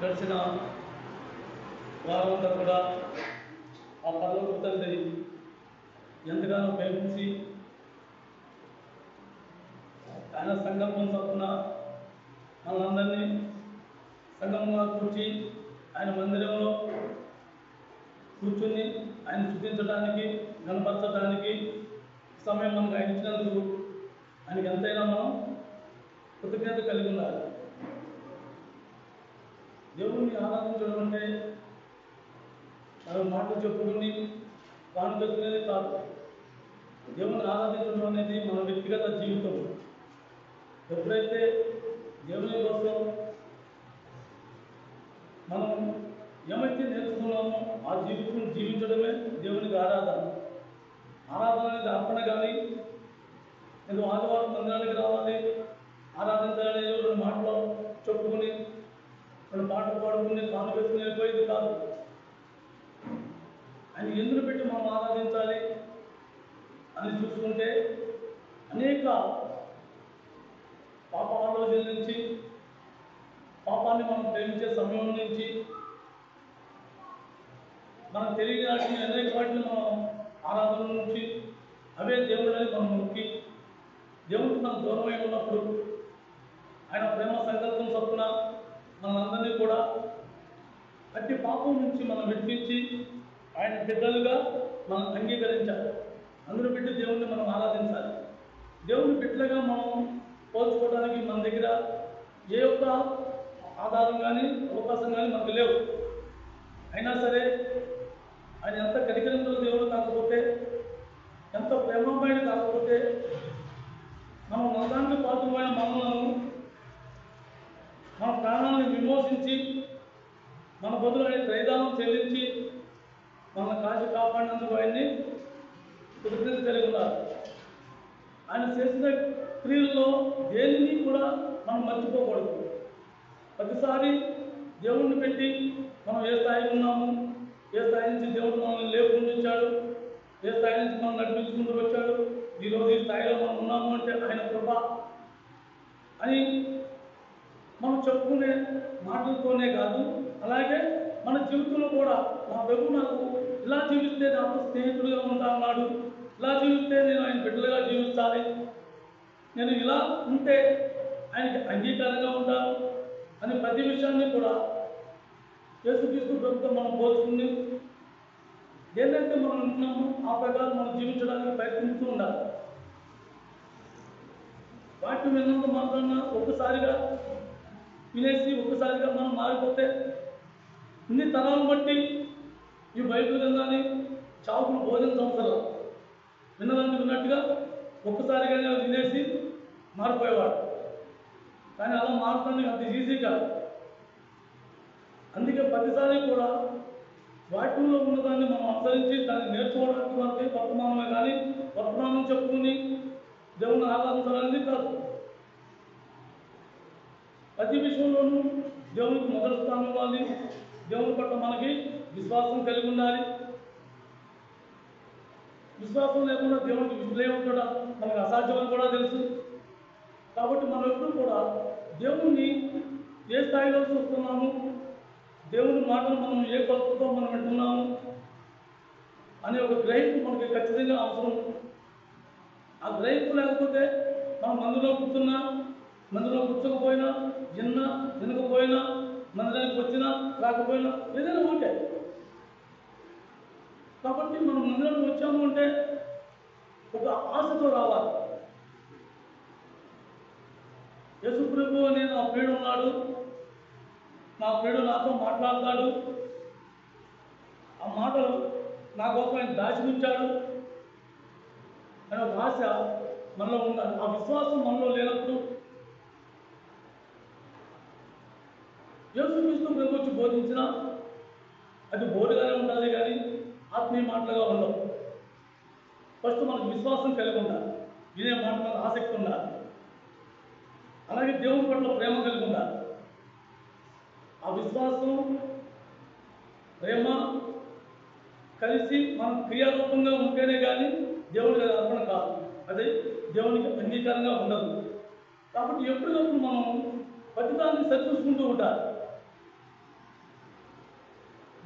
గడిచిన వారంతా కూడా ఆ పరలోక తండ్రి ఎంతగానో ప్రేమించి ఆయన సంకల్పం చొప్పున మనందరినీ సంఘంగా కూర్చి ఆయన మందిరంలో కూర్చుని ఆయన స్తుతించడానికి గణపరచడానికి సమయం మనకు ఆయన ఇచ్చినందుకు ఆయనకి ఎంతైనా మనం కృతజ్ఞత కలిగి ఉండాలి. దేవుణ్ణి ఆరాధించడం అంటే మనం మాటలు చెప్పుకుని కానుకొచ్చుకునేది కాదు. దేవుణ్ణి ఆరాధించడం అనేది మన వ్యక్తిగత జీవితం. ఎప్పుడైతే దేవుని కోసం మనం ఏమైతే నేర్చుకున్నామో ఆ జీవితం జీవించడమే దేవునికి ఆరాధన. ఆరాధన అనేది అర్పణ కానీ నేను ఆదివారం మందిరానికి రావాలి ఆరాధించాలని రెండు మాటలు చెప్పుకుని రెండు పాటలు పాడుకుని కాను పెట్టుకుని వెళ్ళిపోయేది కాదు. ఆయన ఎందుకు పెట్టి మనం ఆరాధించాలి అని చూసుకుంటే అనేక పాప ఆలోచన నుంచి పాపాన్ని మనం ప్రేమించే సమయం నుంచి మనం తెలియని అనేక వాటిని మనం ఆరాధన నుంచి అవే దేవుడని మనం మొక్కి దేవుడికి మనం దూరమై ఉన్నప్పుడు ఆయన ప్రేమ సంకల్పం చొప్పున మనందరినీ కూడా అట్టి పాపం నుంచి మనం విడిపించి ఆయన బిడ్డలుగా మనం అంగీకరించాలి. అందులో పెట్టి దేవుణ్ణి మనం ఆరాధించాలి. దేవుని బిడ్డలుగా మనం పోల్చుకోవడానికి మన దగ్గర ఏ ఒక్క ఆధారం కానీ అవకాశం కానీ మనకు లేవు. అయినా సరే ఆయన ఎంత కనికరించిన దేవుడు కాకపోతే ఎంత ప్రేమమైన కాకపోతే మనం మతానికి పాత్రమైన మనలను మన ప్రాణాలను విమోచించి మన బదులు ఆయన దయదానం చెల్లించి మనల్ని కాచి కాపాడినందుకు ఆయన్ని కృతజ్ఞత కలిగి ఉన్నారు. ఆయన చేసిన క్రియల్లో దేనిని కూడా మనం మర్చిపోకూడదు. ప్రతిసారి దేవుణ్ణి పెట్టి మనం ఏ స్థాయిలో ఉన్నాము, ఏ స్థాయి నుంచి దేవుడు మనల్ని లేపుకుంటుంచాడు, ఏ స్థాయి నుంచి మనం నడిపించుకుంటూ వచ్చాడు, ఈరోజు ఈ స్థాయిలో మనం ఉన్నాము అంటే ఆయన కృప అని మనం చెప్పుకునే మాటలతోనే కాదు, అలాగే మన జీవితంలో కూడా మా ప్రభు నాకు ఇలా జీవిస్తే నాతో స్నేహితుడిగా ఉంటా అన్నాడు, ఇలా జీవిస్తే నేను ఆయన బిడ్డలుగా జీవించాలి, నేను ఇలా ఉంటే ఆయనకి అంగీకారంగా ఉంటాను అని ప్రతి విషయాన్ని కూడా యేసుక్రీస్తు ప్రభుత్వం మనం పోల్చుకుని ఏదైతే మనం ఉంటున్నామో ఆ ప్రకారం మనం జీవించడానికి ప్రయత్నిస్తూ ఉండాలి. వాటిని విన్నంత మాత్రాన ఒక్కసారిగా వినేసి ఒక్కసారిగా మనం మారిపోతే ఇన్ని తరాలను బట్టి ఈ బైబిల్ విన్నాని చావుకులు భోజన సంవత్సరాలు విన్నదాన్ని విన్నట్టుగా ఒక్కసారిగానే వినేసి మారిపోయేవాడు. కానీ అలా మారడానికి అంత ఈజీ కాదు. అందుకే ప్రతిసారి కూడా వాక్యంలో ఉన్నదాన్ని మనం అనుసరించి దాన్ని నేర్చుకోవడానికి మనకి వర్తమానమే కానీ వర్తమానం చెప్పుకుని దేవుని ఆరాధించాలనేది కాదు. ప్రతి విషయంలోనూ దేవునికి మొదటి స్థానం ఇవ్వాలి. దేవుని పట్ల మనకి విశ్వాసం కలిగి ఉండాలి. విశ్వాసం లేకుండా దేవునికి విశ్లేషణ ఉంటాడా మనకు అసాధ్యమని కూడా తెలుసు. కాబట్టి మనం ఎప్పుడు కూడా దేవుణ్ణి ఏ స్థాయిలో చూస్తున్నాము, దేవుని మాటలు మనం ఏ కొలతతో మనం వింటున్నాము అనే ఒక గ్రహింపు మనకి ఖచ్చితంగా అవసరం. ఆ గ్రహింపు లేకపోతే మనం మందులో కూర్చున్నా, మందులో కూర్చోకపోయినా, వినకపోయినా, మందిరానికి వచ్చినా రాకపోయినా ఏదైనా ఉంటే, కాబట్టి మనం మందిరానికి వచ్చాము అంటే ఒక ఆశతో రావాలి. యేసు ప్రభు అనే నా ప్రియుడు ఉన్నాడు, నా ప్రియుడు నాతో మాట్లాడతాడు, ఆ మాటలు నా కోసం ఆయన దాచి ఉంచాడు అనే ఒక ఆశ మనలో ఉండాలి. ఆ విశ్వాసం మనలో లేనప్పుడు యేసుక్రీస్తు ప్రభు వచ్చి బోధించినా అది బోధగానే ఉండాలి కానీ ఆత్మీయ మాటలుగా ఉండవు. ఫస్ట్ మనకు విశ్వాసం కలిగి ఉండాలి, వినే మాట మీద ఆసక్తి ఉండాలి, అలాగే దేవుని పట్ల ప్రేమ కలిగి ఉండాలి. ఆ విశ్వాసం ప్రేమ కలిసి మనం క్రియారూపంగా ఉంటేనే కానీ దేవుడికి అది అర్పణ కాదు, అది దేవునికి అంగీకారంగా ఉండదు. కాబట్టి ఎప్పటికప్పుడు మనం ప్రతిదాన్ని సరిచూసుకుంటూ ఉండాలి.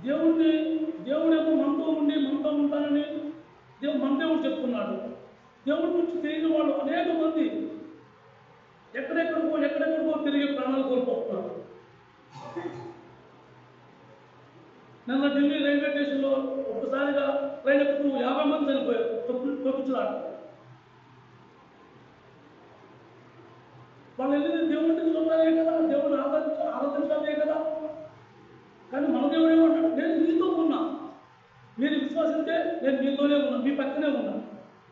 దేవుడేమో మనతో ఉండి మనతో ఉంటానని మన దేవుడు చెప్తున్నాడు. దేవుడి నుంచి తెలియని వాళ్ళు అనేక మంది ఎక్కడెక్కడికో తిరిగి ప్రాణాలు కోల్పోతున్నారు. నిన్న ఢిల్లీ రైల్వే స్టేషన్లో ఒక్కసారిగా ట్రైన్ ఎక్కుతూ 50 మంది చనిపోయారు. తొక్కించులాట. వాళ్ళు వెళ్ళింది దేవుడిని చూడాలే కదా, దేవుడిని ఆరాధించాలే కదా. కానీ మన దేవుడు ఏమంటాడు, నేను మీతో ఉన్నా, మీరు విశ్వసిస్తే నేను మీతోనే ఉన్నా, మీ పక్కనే ఉన్నా,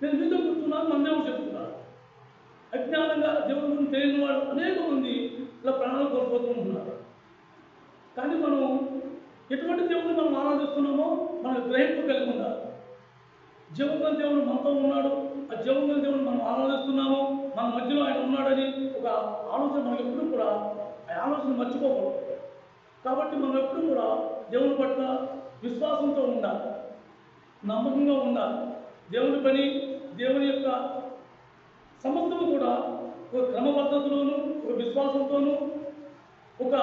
నేను మీతో కూర్చున్నాను. మన దేవుడు చెప్తున్నాడు. అజ్ఞానంగా దేవుడి గురించి తెలియని వాళ్ళు అనేక మంది ఇలా ప్రాణాలు కోల్పోతూ ఉంటున్నారు. కానీ మనం ఎటువంటి దేవుడిని మనం ఆరాధిస్తున్నామో మనకు గ్రహింపు కలిగి ఉండాలి. జీవంగా దేవుడు మనతో ఉన్నాడు, ఆ జీవంగా దేవుడు మనం ఆరాధిస్తున్నాము, మన మధ్యలో ఆయన ఉన్నాడని ఒక ఆలోచన మనకు ఎప్పుడు కూడా ఆ ఆలోచన మర్చిపోకూడదు. కాబట్టి మనం ఎప్పుడు కూడా దేవుని పట్ల విశ్వాసంతో ఉండాలి, నమ్మకంగా ఉండాలి. దేవుని పని, దేవుని యొక్క సమస్తము కూడా ఒక క్రమ పద్ధతిలోను, ఒక విశ్వాసంతోనూ, ఒక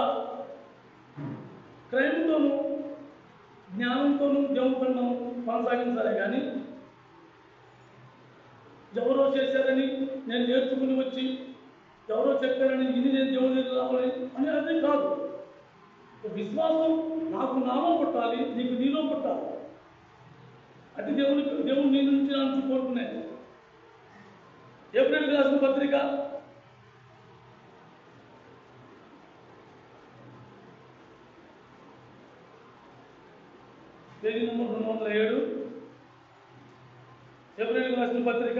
క్రయంతోనూ, జ్ఞానంతోనూ దేవుని పని మనం కొనసాగించాలి. కానీ ఎవరో చేశారని నేను నేర్చుకుని వచ్చి, ఎవరో చెప్పారని ఇది నేను దేవుని దగ్గర రావాలి అని అది కాదు. విశ్వాసం నాకు నాలో పుట్టాలి, నీకు నీలో పుట్టాలి. అది దేవుడు నీ నుంచి నా నుంచి కోరుకునేది. ఏప్రిల్ రాసిన పత్రిక 207 ఏప్రిల్ రాసిన పత్రిక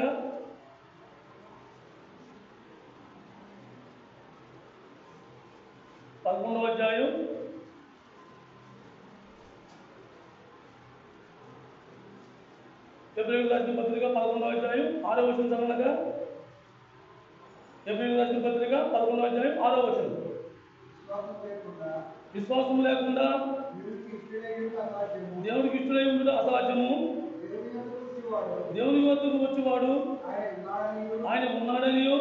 11వ అధ్యాయం 6వ వచనం చదవగా, ఏప్రిల్ రాసిన పత్రిక 11వ అధ్యాయం 6వ వచనం. విశ్వాసం లేకుండా దేవునికి ఇష్టడై ఉండుట అసాధ్యము. దేవుని వద్దకు వచ్చేవాడు ఆయన ఉన్నాడనియు,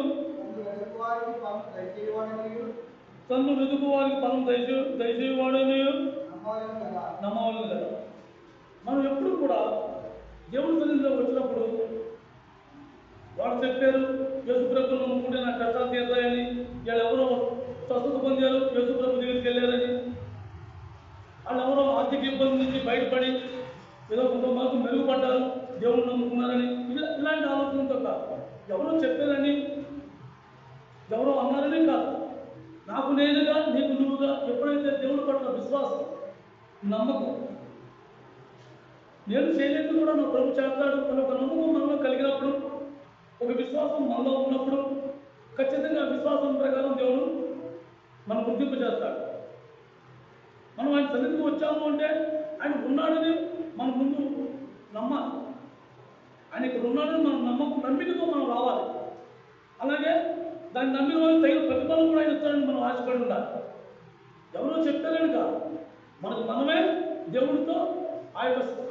తన్ను వెతుకు వారికి ఫలం దయచేవాడనియు నమ్మవలను కదా. మనం ఎప్పుడు కూడా దేవుని సన్నిధిలో వచ్చినప్పుడు వాడు చెప్పారు, యేసుప్రభును నమ్ముకుంటే నాకు కష్టాలు తీరుతాయని, వీళ్ళు ఎవరో స్వస్థత పొందారు, యేసుప్రభు దగ్గరికి వెళ్ళారని, వాళ్ళు ఎవరో ఆర్థిక ఇబ్బంది నుంచి బయటపడి ఏదో కొంతమంది మెరుగుపడ్డారు, దేవుడు నమ్ముకున్నారని, ఇలాంటి ఆలోచనతో కాదు. ఎవరో చెప్పారని, ఎవరో అన్నారని కాదు. నాకు నేనుగా, నీకు నువ్వుగా ఎప్పుడైతే దేవుడి పట్ల విశ్వాసం, నమ్మకం, నేను చేయలేదు కూడా నా ప్రభు చేస్తాడు అని ఒక నమ్మకం మనలో కలిగినప్పుడు, ఒక విశ్వాసం మనలో ఉన్నప్పుడు ఖచ్చితంగా విశ్వాసం ప్రకారం దేవుడు మనం గుర్తింపు చేస్తాడు. మనం ఆయన సన్నిధికి వచ్చాము అంటే ఆయన ఉన్నాడని మన ముందు నమ్మాలి. ఆయన ఇక్కడ ఉన్నాడని మనం నమ్మికతో మనం రావాలి. అలాగే దాన్ని నమ్మిన వాళ్ళు తగిన ప్రతిఫలం కూడా ఆయన ఇస్తాడని మనం ఆశపడి ఉండాలి. ఎవరో చెప్పారని కాదు, మనమే దేవుడితో ఆ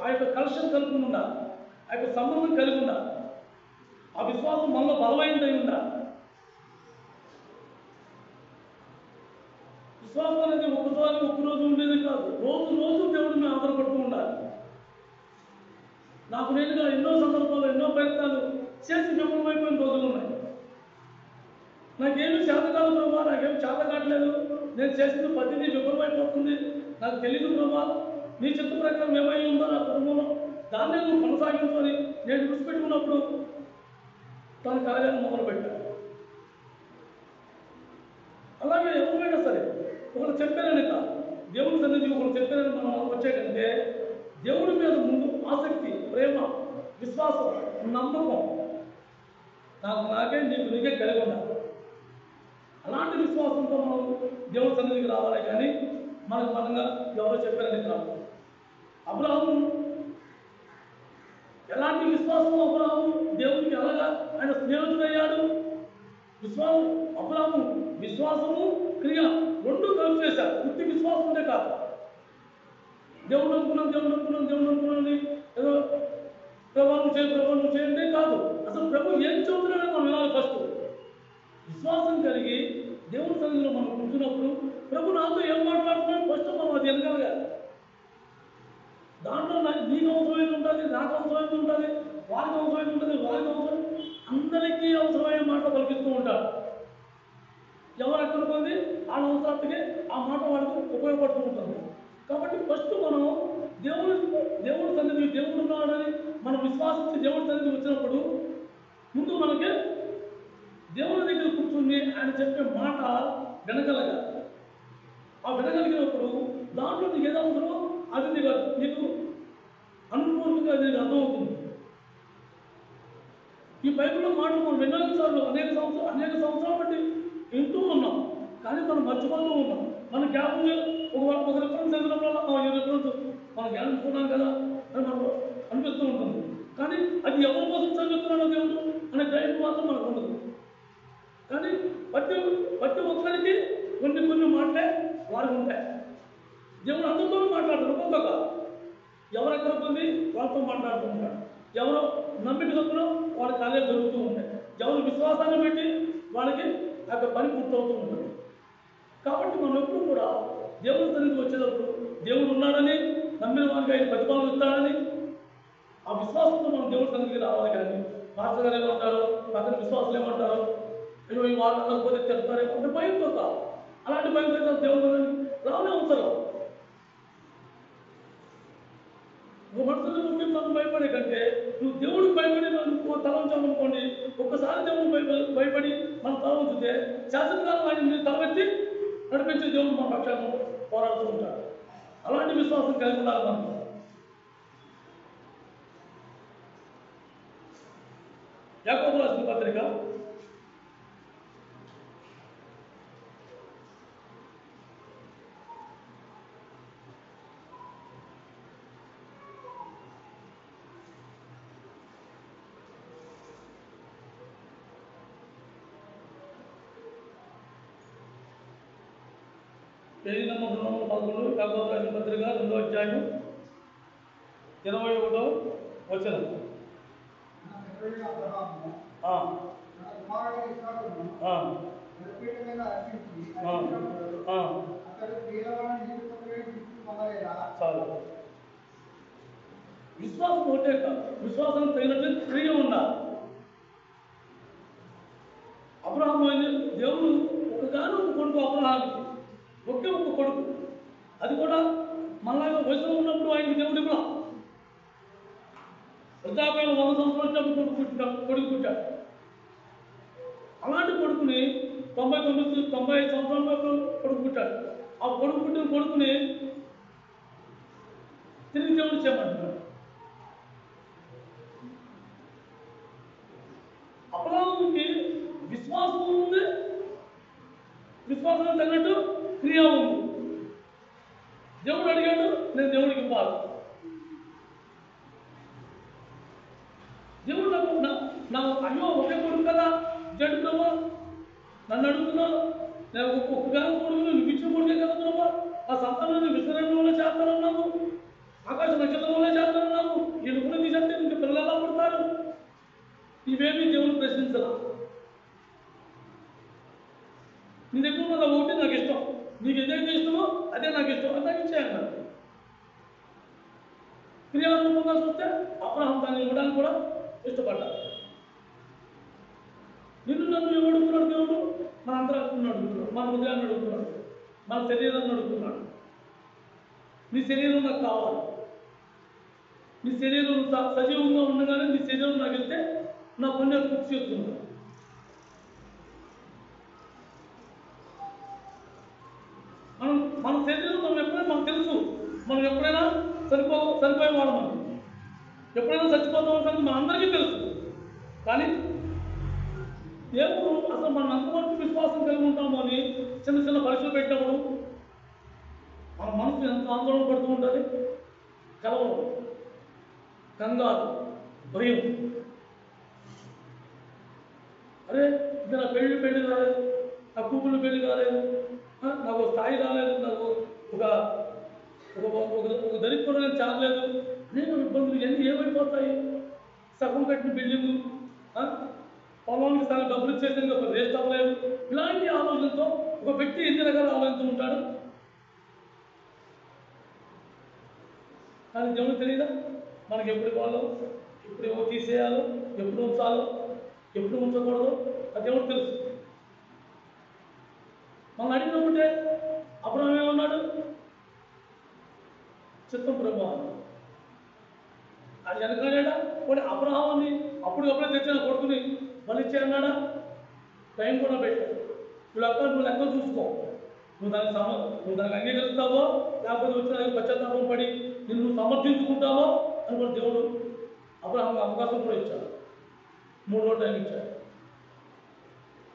యొక్క కలెక్షన్ కలుపుకుని ఉండాలి, ఆ యొక్క సంబంధం కలిగి ఉండాలి. ఆ విశ్వాసం మనలో బలమైనదై ఉండాలి. విశ్వాసం అనేది ఒక్కరోజు ఉండేది కాదు, రోజు దేవుడిని ఆధారపడుతూ ఉండాలి. నాకు నేనుగా ఎన్నో సందర్భాల్లో ఎన్నో ప్రయత్నాలు చేసి విఫలమైపోయిన రోజులు ఉన్నాయి. నాకేమి చేత కాదు ప్రభా, నాకేమి చేత కావట్లేదు, నేను చేసిన పద్ధతి విఫలమైపోతుంది, నాకు తెలియదు ప్రభా, నీ చిత్త ప్రకారం ఏమై ఉందో నా కుటుంబంలో దాన్ని నువ్వు కొనసాగించుకొని నేను విడిచిపెట్టుకున్నప్పుడు తన కార్యాలను మొదలుపెట్టాను. అలాగే ఎవరైనా సరే ఒకరు చెప్పారని కాదు, దేవుని సన్నిధికి ఒకరు చెప్పారని మనం వచ్చేటంటే దేవుడి మీద ముందు ఆసక్తి, ప్రేమ, విశ్వాసం, నమ్మకం నాకే నీకే కలిగి ఉండాలి. అలాంటి విశ్వాసంతో మనం దేవుడి సన్నిధికి రావాలి. కానీ మనగా ఎవరో చెప్పారని కాదు. అబ్రాహాము ఎలాంటి విశ్వాసం, అబ్రాహాము దేవునికి ఎలాగా ఆయన స్నేహితుడయ్యాడు. అబ్రాహాము విశ్వాసము, క్రియ రెండు కలిసి చేశారు. పూర్తి విశ్వాసం ఉంటే కాదు, దేవుడు అనుకున్నాను ఏదో ప్రభావం చేయండి కాదు. అసలు ప్రభు ఏం చెబుతున్నాడో మనం వినాలి. ఫస్ట్ విశ్వాసం కలిగి దేవుని సన్నిధిలో మనం కూర్చున్నప్పుడు ప్రభు నాతో ఏం మాట్లాడుతున్నాడు ఫస్ట్ మనం అది వినగలగాలి. ఉంటుంది, నాకు అవసరమైంది ఉంటుంది, వారికి అవసరమైంది ఉంటుంది, వారికి అవసరం, అందరికీ అవసరమైన మాట పలికిస్తూ ఉంటారు. ఎవరు ఎక్కడ పోయింది వాళ్ళ అవసరానికి ఆ మాట వాళ్ళకు ఉపయోగపడుతూ ఉంటుంది. కాబట్టి ఫస్ట్ మనం దేవుడి సన్నిధి, దేవుడు ఉన్నాడని మనం విశ్వాసించి దేవుడి సన్నిధి వచ్చినప్పుడు ముందు మనకి దేవుని దగ్గర కూర్చుని ఆయన చెప్పే మాట వినగలగా. ఆ వినగలిగినప్పుడు దాంట్లో నీకు ఏదో అవసరమో అది నీకు అనుభూతిగా నీకు అర్థమవుతుంది. ఈ బైబిల్లో మాటలు మనం అనేక సంవత్సరాలు బట్టి వింటూ ఉన్నాం, కానీ మనం మర్చిపోతూ ఉన్నాం. మన జ్ఞాపకం ఒక రిఫరెన్స్ చదివినప్పుడు ఈ రిఫరెన్స్ మనం జ్ఞానించుకున్నాం కదా అని మనకు అనిపిస్తూ ఉంటుంది. కానీ అది ఎవరి కోసం చదువుతున్నాడో దేవుడు అనే గ్రహింపు మాత్రం మనకు ఉండదు. కానీ ప్రతి ఒక్కరికి కొన్ని మాటలే వారికి ఉంటాయి. దేవుడు అందరితో మాట్లాడతాడు, ఒక్కొక్క ఎవరెక్కడ ఉంది వాళ్ళతో మాట్లాడుతూ ఉంటాడు. ఎవరో నమ్మిక చొప్పున వాళ్ళకి అదే జరుగుతూ ఉంటాయి. ఎవరు విశ్వాసాన్ని పెట్టి వాళ్ళకి ఆ పని పూర్తవుతూ ఉంటుంది. కాబట్టి మనం ఎప్పుడు కూడా దేవుడి సన్నిధికి వచ్చేటప్పుడు దేవుడు ఉన్నాడని, నమ్మిన వారికి ఆయన ప్రతిఫలం ఇస్తాడని ఆ విశ్వాసంతో మనం దేవుడి సన్నిధికి రావాలి. కానీ మాస్టర్ గారు ఏమంటారు, పక్కన విశ్వాసులు ఏమంటారు, అయ్యో ఈ వాళ్ళు అనకపోతే చెప్తారేమో అంటే భయంతో కాదు. అలాంటి భయంతో దేవుడు రావనే అవసరం. నువ్వు మనుషులు ముఖ్యం నన్ను భయపడే కంటే నువ్వు దేవుడికి భయపడి నువ్వు తల ఉంచాలనుకోండి. ఒక్కసారి దేవుడు భయపడి మనం తల ఉంచితే శాశ్వతకాలం ఆయన తలవెత్తి నడిపించే దేవుడు మన పక్షాన్ని పోరాడుతూ ఉంటాడు. అలాంటి విశ్వాసం కలిగి ఉండాలి మనం. యాకోబు రాసిన పత్రిక 11 యాకోబు రాసిన పత్రిక 2వ అధ్యాయం 21వ వచనం. విశ్వాసం ఒకటే కాదు, విశ్వాసం తగినట్టు క్రియ ఉండాలి. అబ్రహాము దేవుడు ఒకగాను ఒక కొడుకు, అబ్రహాముకి ఒకే ఒక కొడుకు, అది కూడా మళ్ళా వయసులో ఉన్నప్పుడు ఆయనకి దేవుడు కూడా వృద్ధాప్యంలో 100 సంవత్సరాలు కొడుకు పుట్టాడు. అలాంటి కొడుకుని 95 సంవత్సరాల కొడుకు పుట్టాడు. ఆ కొడుకు పుట్టిన కొడుకుని తిరిగి దేవుడు చేయమంటున్నాడు. అబ్రహాముకి విశ్వాసం ఉంది, విశ్వాసం తగినట్టు క్రియ ఉంది. దేవుడు అడిగాడు, నేను దేవుడికి ఇవ్వాలి. దేవుడు నా అయ్యో ఒకే కొడుకు కదా జడ్డు ప్రభా, నన్ను అడుగుతున్నావు, నేను ఒక్కగానో కొడుకు నువ్వు ఇచ్చిన కొడుకే కదా ప్రభా, ఆ సంతానాన్ని విస్తరణ వల్ల చేస్తానన్నావు, ఆకాశ నక్షత్రం వల్ల చేస్తానన్నావు, ఈ నువ్వు తీసేస్తే ఇంక పిల్లలు ఎలా పుడతారు? ఇవేమీ దేవుడు ప్రశ్నించలా. నీ దగ్గర ఉన్నది ఒకటి నాకు ఇష్టం, నీకు ఏదైతే ఇష్టమో అదే నాకు ఇష్టం, అది నాకు ఇచ్చేయన్నాడు. క్రియాత్మకంగా చూస్తే అబ్రహాము దాన్ని ఇవ్వడానికి కూడా ఇష్టపడ్డాడు. నిన్ను నన్ను అడుగుతున్నాడు దేవుడు, మన అంతరాత్మను అడుగుతున్నాడు, మన హృదయాన్ని అడుగుతున్నాడు, మన శరీరాన్ని అడుగుతున్నాడు. నీ శరీరం నాకు కావాలి, నీ శరీరం సజీవంగా ఉండగానే నీ శరీరం నాకు వెళ్తే నా పుణ్యం పూర్తి చేస్తుంది. మన శరీరం మనం ఎప్పుడైనా మనకు తెలుసు, మనం ఎప్పుడైనా చనిపోయేవాడు, మనం ఎప్పుడైనా చచ్చిపోతాం సంగతి మన అందరికీ తెలుసు. కానీ దేవుడు అసలు మనం ఎంతవరకు విశ్వాసం కలిగి ఉంటామో అని చిన్న చిన్న పరీక్షలు పెట్టినప్పుడు మన మనసు ఎంత ఆందోళన పడుతూ ఉంటుంది. కలవరం, కంగారు, భయం. అరే ఇంకా నా పెళ్లి రాలేదు, నా కూతుళ్ళు పెళ్లి కాలేదు, నాకు స్థాయి రాలేదు, నాకు ఒక దరిద్రం చాలలేదు, అనేక ఇబ్బందులు ఏమైపోతాయి? సగం కట్టిన బిల్డింగు, పొలానికి సగం డబ్బులు ఇచ్చేసి ఒక వేస్ట్ అవ్వలేదు. ఇలాంటి ఆలోచనతో ఒక వ్యక్తి ఎన్ని రకాల ఆలోచనతో ఉంటాడు. కానీ దేవుడు తెలియదా? మనకి ఎప్పుడు ఇవ్వాలో, ఎప్పుడు తీసేయాలో, ఎప్పుడు ఉంచాలో, ఎప్పుడు ఉంచకూడదు అది ఎవరు తెలుసు. మనం అడిగినప్పుడే అబ్రహాం ఏమన్నాడు? చిత్తం ప్రభు. అది వెనకాడా కొన్ని అబ్రహాంని అప్పుడే తెచ్చిన కొడుకుని బలిచ్చే అన్నాడా? టైం కూడా పెట్టాడు. నువ్వు లెక్క చూసుకో, నువ్వు దానికి అంగీకరిస్తావో లేకపోతే వచ్చిన పశ్చాత్తాపం పడి నువ్వు సమర్థించుకుంటావో అని కూడా దేవుడు అబ్రహాంకి అవకాశం కూడా ఇచ్చాడు. 3 రోజులు టైం ఇచ్చాడు.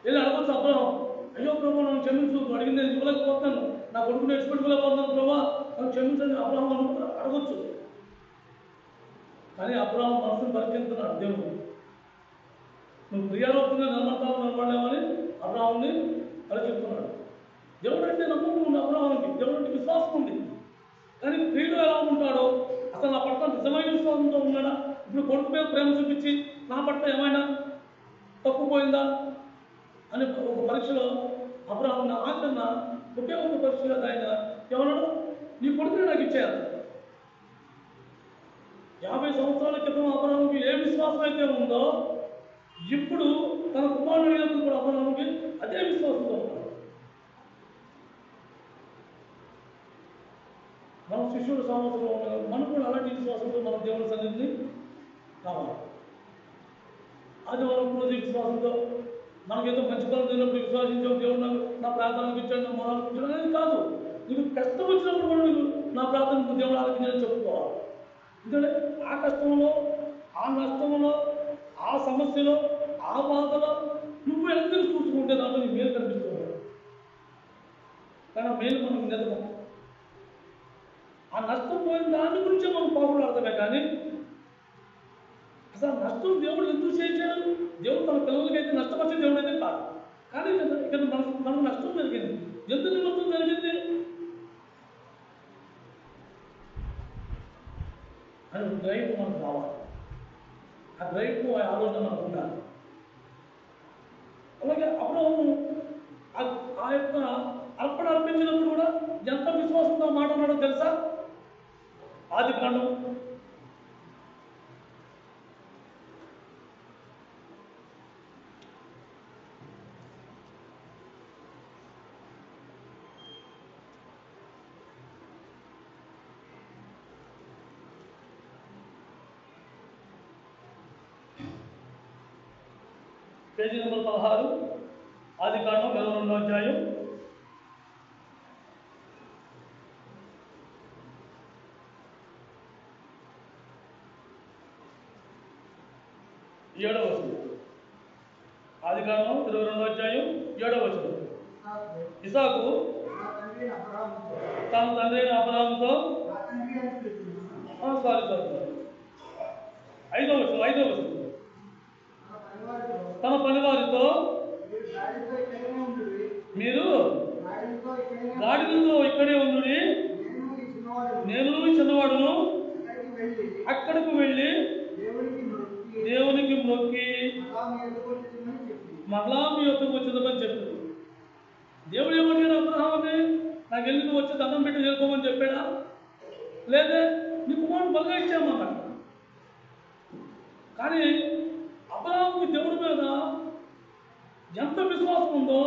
వెళ్ళి అడగొచ్చు అబ్రహాం, అయ్యో ప్రభు నన్ను క్షమించు, నువ్వు అడిగింది నేను ఇవ్వలేకపోతున్నాను, నా కొడుకుని ఎడిచిపెట్టుకోలేకపోతున్నాను ప్రభా, నన్ను క్షమించండి అబ్రహాం అడగొచ్చు. కానీ అబ్రహాం మనసును పరిచయంతున్నాడు దేవుడు. నువ్వు క్రియారూపంగా నిలబడలేమని అబ్రహాంని అలా చెప్తున్నాడు. దేవుడు అంటే నమ్మకం ఉంది అబ్రహాంకి, దేవుడు అంటే విశ్వాసం ఉంది. కానీ క్రియలో ఎలా ఉంటాడో, అసలు నా పట్ల నిజమైన విశ్వాసంతో ఉన్నాడా? ఇప్పుడు కొడుకు మీద ప్రేమ చూపించి నా పట్ల ఏమైనా తప్పుపోయిందా అని ఒక పరీక్షలో అబ్రహాం ఆఖరణ ఒకే ఒక పరీక్షగా ఆయన ఏమన్నాడు? నీ కొడుకుని నాకు ఇచ్చేయాలి. 50 సంవత్సరాల క్రితం అబ్రహాంకి ఏ విశ్వాసం అయితే ఉందో ఇప్పుడు తన కుమారుడు అడిగినప్పుడు కూడా అబ్రహాంకి అదే విశ్వాసంతో ఉన్నాడు. మన శిష్యుడు సంవత్సరంలో ఉన్నారు, మనం కూడా అలాంటి విశ్వాసంతో మన దేవుని సన్నిధిని కావాలి. అది మనం రోజు విశ్వాసంతో మనకేదో మంచి పనులు జరిగినప్పుడు విశ్వాసించావు, దేవుడు నా ప్రార్థనకు ఇచ్చాడు, నా మొహాలకు ఇచ్చాడు అనేది కాదు. నీకు కష్టం వచ్చినప్పుడు కూడా నీకు నా ప్రార్థనకు దేవుడు ఆలోచించాలని చెప్పుకోవాలి. ఎందుకంటే ఆ కష్టంలో, ఆ నష్టంలో, ఆ సమస్యలో, ఆ బాధలో నువ్వు ఎందుకు చూసుకుంటే దాంట్లో నీకు మేలు కనిపిస్తుంది. కానీ ఆ మేలు మనకు నిజం. ఆ నష్టం పోయిన దాని గురించే మనం పాపలు అర్థమే. కానీ అసలు నష్టం దేవుడు ఎందుకు చేయించాడు? దేవుడు తన పిల్లలకైతే నష్టం వచ్చే దేవుడు అయితే కాదు. కానీ ఇక్కడ మనకు నష్టం జరిగింది. ఎందుకు నష్టం జరిగింది అని డ్రైవ్ మనకు రావాలి. ఆ డ్రైవ్ ఆ ఆలోచన మనకు ఉండాలి. అలాగే అబ్రహాము ఆ యొక్క అర్పణ అర్పించినప్పుడు కూడా ఎంత విశ్వాసంతో మాట్లాడాడో తెలుసా? ఆదికాండం 16 ఆదికాండం 22వ అధ్యాయం 7వ వచనం. ఆదికాండం 22వ అధ్యాయం 7వ వచనం. ఇసాకు తన తండ్రి అయిన అబ్రహాముతో 5వ వచనం. తన పనివారితో మీరు గాడిదలతో ఇక్కడే ఉండుడి, నేను చిన్నవాడును అక్కడికి వెళ్ళి దేవునికి మొక్కి మరలా మీ యొక్కకు వచ్చేదామని చెప్పాడు. దేవుడు ఏమడిగాడు అబ్రహాముని? నాకు వెళ్ళి నువ్వు వచ్చి దండం పెట్టి చేసుకోమని చెప్పాడా? లేదా నీ కుమారుడు బలగా ఇచ్చామన్నాడు. కానీ అబ్రహాముకి దేవుడి మీద ఎంత విశ్వాసం ఉందో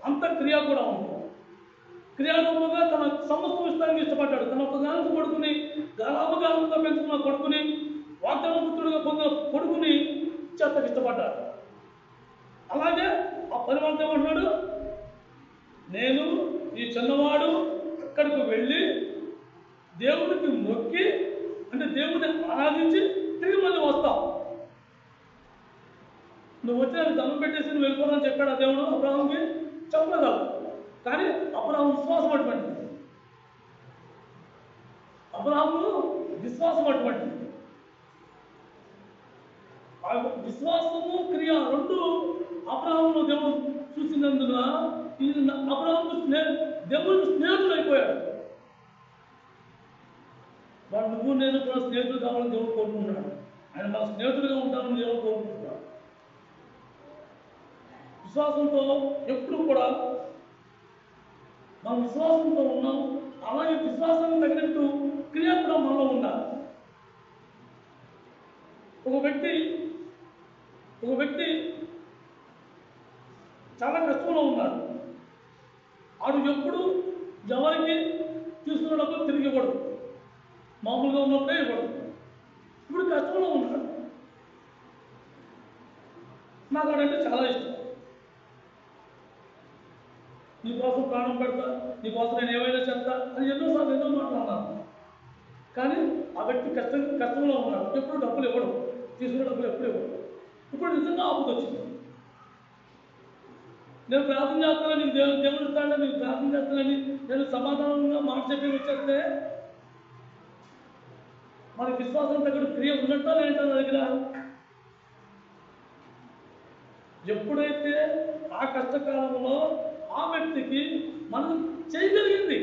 అంత క్రియ కూడా ఉంది. క్రియారూపంగా తన సమస్త విస్తారాన్ని ఇష్టపడ్డాడు. తన ఒక గానంతో కొడుకుని, గారాభగానంతో పెంచుకున్న కొడుకుని, వాగ్దాన పుత్రుడిగా పొందిన కొడుకుని చేతకు ఇష్టపడ్డాడు. అలాగే ఆ పరివర్తన ఏమంటున్నాడు? నేను ఈ చిన్నవాడు అక్కడికి వెళ్ళి దేవుడికి మొక్కి, అంటే దేవుడిని ఆరాధించి తిరిగి మళ్ళీ వస్తాం. నువ్వు వచ్చి నాకు దండం పెట్టేసి నువ్వు వెళ్ళిపోవాలని చెప్పాడు ఆ దేవుడు అబ్రహాముకి? చెప్పలేదు. కానీ అబ్రహాము విశ్వాసం అటువంటిది. అబ్రహాము విశ్వాసం అటువంటిది. విశ్వాసము క్రియ రెండు అబ్రహాములో దేవుడు చూసినందున అబ్రహాము దేవుడు స్నేహితుడు అయిపోయాడు. వాడు నువ్వు నేను కూడా స్నేహితుడు కావాలని దేవుడు కోరుకుంటున్నాడు. ఆయన మన స్నేహితుడిగా ఉంటామని దేవుడు కోరుకుంటున్నాడు. విశ్వాసంతో ఎప్పుడు కూడా మనం విశ్వాసంతో ఉన్నాం. అలాగే విశ్వాసానికి తగినట్టు క్రియ కూడా మనలో ఉండాలి. ఒక వ్యక్తి ఒక వ్యక్తి చాలా కష్టంలో ఉన్నాడు. ఆడు ఎప్పుడు ఎవరికి తీసుకున్న డబ్బులు తిరిగి ఇవ్వడు, మామూలుగా ఉన్నప్పుడే ఇవ్వడు. ఇప్పుడు కష్టంలో ఉన్నాడు. నాకు ఆడంటే చాలా ఇష్టం. నీకోసం ప్రాణం పెడతా, నీకోసం నేను ఏమైనా చెప్తా అని ఎన్నోసార్లు ఎన్నో మాట్లాడినాను. కానీ ఆ వ్యక్తి కష్టంలో ఉన్నాడు. ఎప్పుడు డబ్బులు ఇవ్వడు, తీసుకున్న డబ్బులు ఎప్పుడు ఇవ్వడు. ఇప్పుడు నిజంగా ఆపద వచ్చింది. నేను ప్రార్థన చేస్తానని నీకు దేవుడు ఇస్తాడని నీకు ప్రార్థన చేస్తానని నేను సమాధానంగా మాట చెప్పి వచ్చేస్తే మన విశ్వాసం తగ్గ క్రియ ఉన్నట్టా లేదంటే నా దగ్గర. ఎప్పుడైతే ఆ కష్టకాలంలో ఆ వ్యక్తికి మనం చేయగలిగింది,